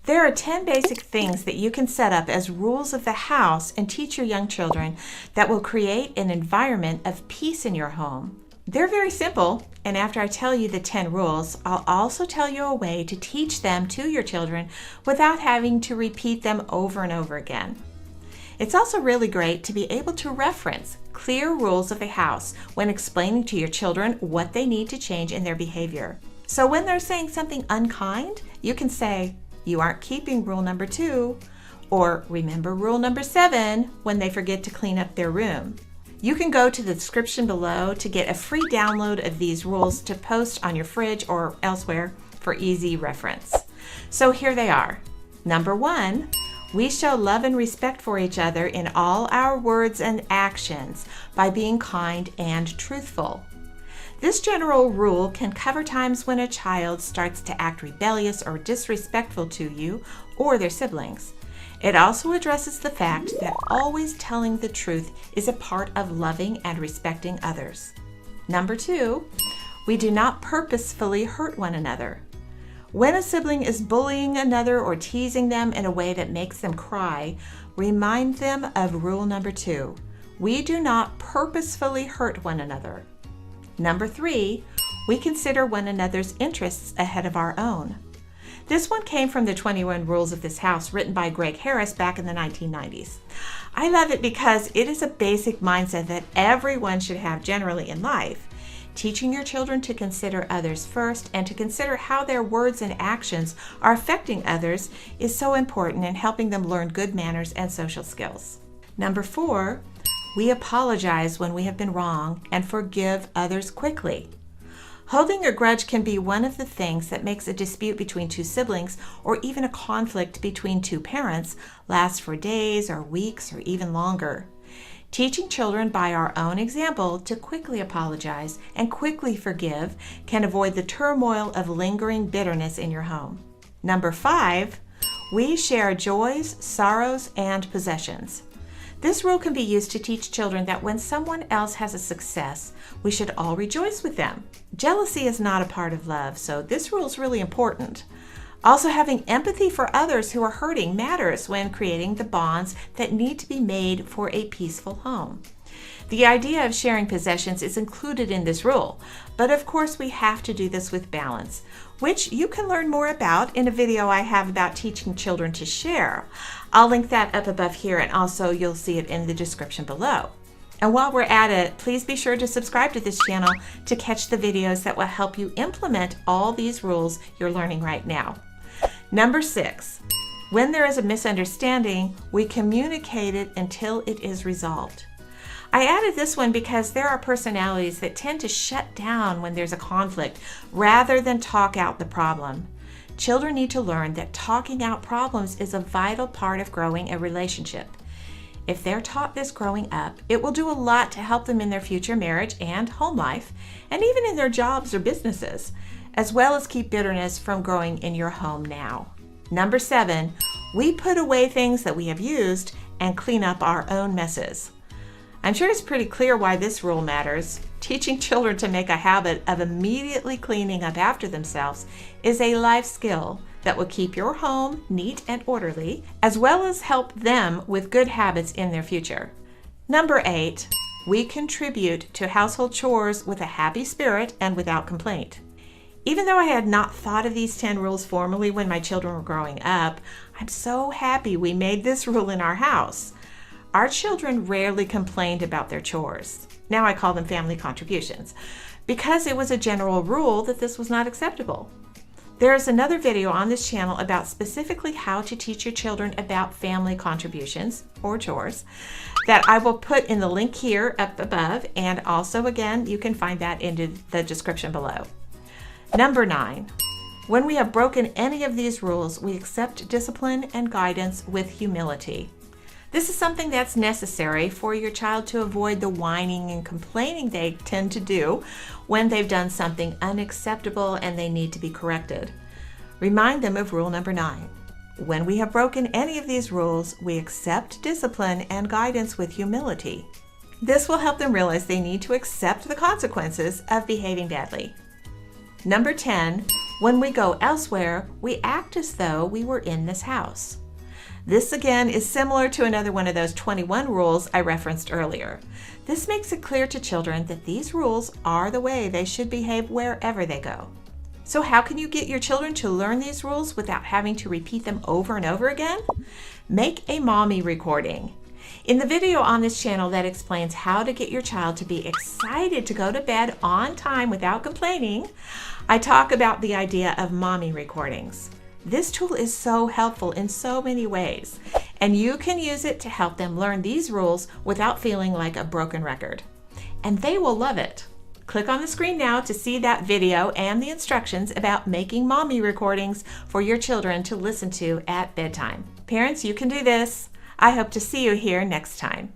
There are 10 basic things that you can set up as rules of the house and teach your young children that will create an environment of peace in your home. They're very simple, and after I tell you the 10 rules, I'll also tell you a way to teach them to your children without having to repeat them over and over again. It's also really great to be able to reference clear rules of the house when explaining to your children what they need to change in their behavior. So when they're saying something unkind, you can say, "You aren't keeping rule number 2, or remember rule number 7 when they forget to clean up their room. You can go to the description below to get a free download of these rules to post on your fridge or elsewhere for easy reference. So here they are. Number 1, we show love and respect for each other in all our words and actions by being kind and truthful. This general rule can cover times when a child starts to act rebellious or disrespectful to you or their siblings. It also addresses the fact that always telling the truth is a part of loving and respecting others. Number 2, we do not purposefully hurt one another. When a sibling is bullying another or teasing them in a way that makes them cry, remind them of rule number 2. We do not purposefully hurt one another. Number 3, we consider one another's interests ahead of our own. This one came from the 21 Rules of This House, written by Greg Harris back in the 1990s. I love it because it is a basic mindset that everyone should have generally in life. Teaching your children to consider others first and to consider how their words and actions are affecting others is so important in helping them learn good manners and social skills. Number 4, we apologize when we have been wrong and forgive others quickly. Holding a grudge can be one of the things that makes a dispute between two siblings or even a conflict between two parents last for days or weeks or even longer. Teaching children by our own example to quickly apologize and quickly forgive can avoid the turmoil of lingering bitterness in your home. Number 5, we share joys, sorrows, and possessions. This rule can be used to teach children that when someone else has a success, we should all rejoice with them. Jealousy is not a part of love, so this rule is really important. Also, having empathy for others who are hurting matters when creating the bonds that need to be made for a peaceful home. The idea of sharing possessions is included in this rule, but of course we have to do this with balance, which you can learn more about in a video I have about teaching children to share. I'll link that up above here, and also you'll see it in the description below. And while we're at it, please be sure to subscribe to this channel to catch the videos that will help you implement all these rules you're learning right now. Number 6, when there is a misunderstanding, we communicate it until it is resolved. I added this one because there are personalities that tend to shut down when there's a conflict rather than talk out the problem. Children need to learn that talking out problems is a vital part of growing a relationship. If they're taught this growing up, it will do a lot to help them in their future marriage and home life, and even in their jobs or businesses, as well as keep bitterness from growing in your home now. Number 7, we put away things that we have used and clean up our own messes. I'm sure it's pretty clear why this rule matters. Teaching children to make a habit of immediately cleaning up after themselves is a life skill that will keep your home neat and orderly, as well as help them with good habits in their future. Number 8, we contribute to household chores with a happy spirit and without complaint. Even though I had not thought of these 10 rules formally when my children were growing up, I'm so happy we made this rule in our house. Our children rarely complained about their chores. Now I call them family contributions, because it was a general rule that this was not acceptable. There is another video on this channel about specifically how to teach your children about family contributions, or chores, that I will put in the link here up above, and also again, you can find that in the description below. Number 9, when we have broken any of these rules, we accept discipline and guidance with humility. This is something that's necessary for your child to avoid the whining and complaining they tend to do when they've done something unacceptable and they need to be corrected. Remind them of rule number 9. When we have broken any of these rules, we accept discipline and guidance with humility. This will help them realize they need to accept the consequences of behaving badly. Number 10, When we go elsewhere, we act as though we were in this house. This again is similar to another one of those 21 rules I referenced earlier. This makes it clear to children that these rules are the way they should behave wherever they go. So how can you get your children to learn these rules without having to repeat them over and over again? Make a mommy recording. In the video on this channel that explains how to get your child to be excited to go to bed on time without complaining, I talk about the idea of mommy recordings. This tool is so helpful in so many ways, and you can use it to help them learn these rules without feeling like a broken record. And they will love it. Click on the screen now to see that video and the instructions about making mommy recordings for your children to listen to at bedtime. Parents, you can do this. I hope to see you here next time.